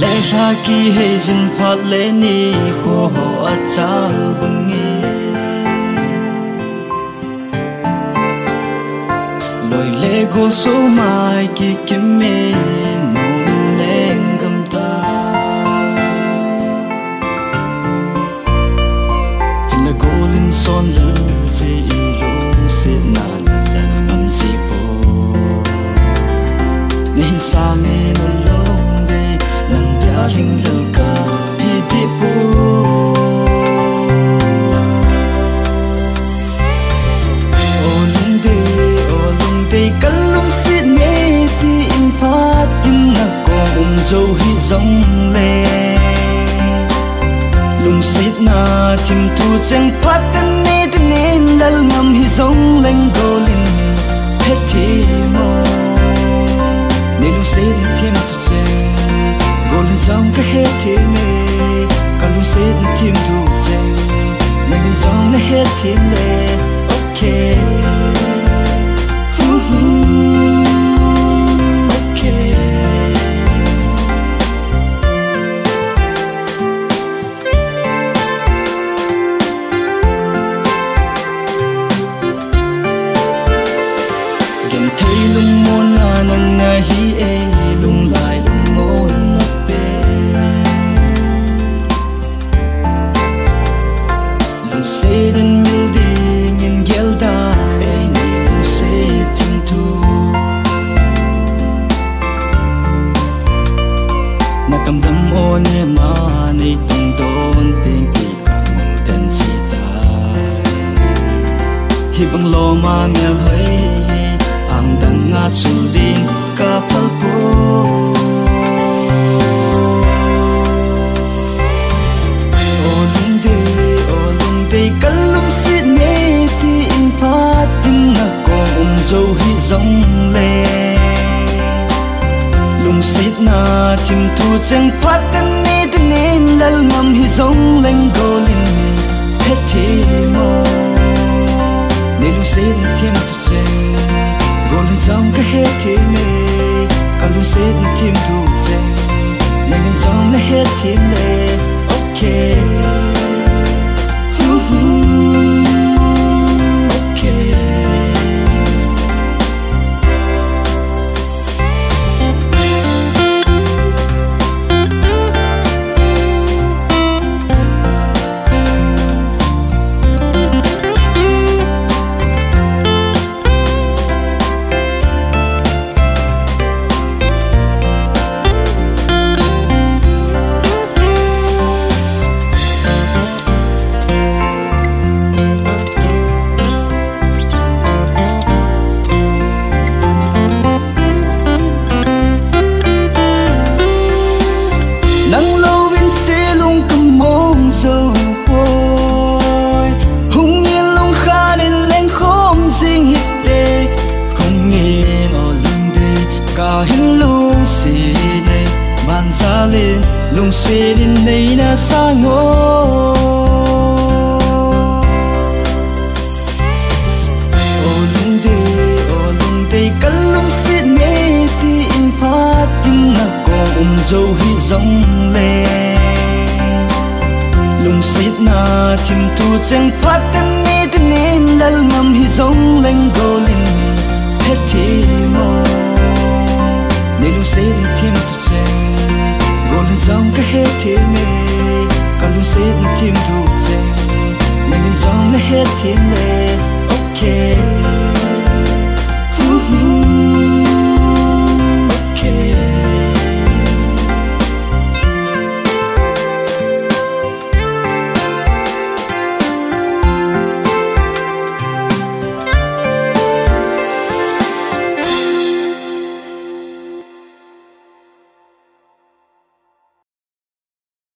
lẽ ra khi hay dừng phát lên đi khô họ chal bưng nghe lối lẽ cô số mai khi kiếm mê nôn lên gầm ta hình là cô linh son lưng gì lung sẽ nàn là ngắm gì vô nên xa nghe nó lông đây nằm bia linh lơ ca hi đi bố cái lung xịt nghe tin phát tin là còn dấu hi giống lệ lung xịt na tìm thu chẳng phát tên nên lal ngầm hi giống lên đồ linh hết thì mò nên lung xịt tìm thu chẳng đồ linh giống cái hết thì mê cả lung xịt tìm thu chẳng nên giống nó hết thì lệ ok. Lung môn na nang na hi e lung lai lung môn na pe lung se den mil ding in gel da e ni lung se tim tu na kam dam o ne ma nei tung don ten ki ka mul ten si ta hi bang lo ma mel hai ang dang nga chulin ka palpo o lung de kalum sit ne ti in patin na ko dâu hi giống le lung sit na tim thu chẳng phát tên nên lal ngam hi giống lên golin hết thì mò nên lung sit tim thu chẳng golin giống cái hết thì mê cả lung sit tim thu chẳng nên giống nó hết thì mê ok. Lung xe đến đây na xa ngô ô lung đây cất lung xe mê ti in phát tin na con dâu hi giống lệ lung xe na tim thu chẳng phát tên nên lal ngầm hi giống lên golin hết thì mò nên lung xe tim thu chẳng golin giống cái hết thì mê cả lung xe tim thu chẳng nên giống nó hết thì mê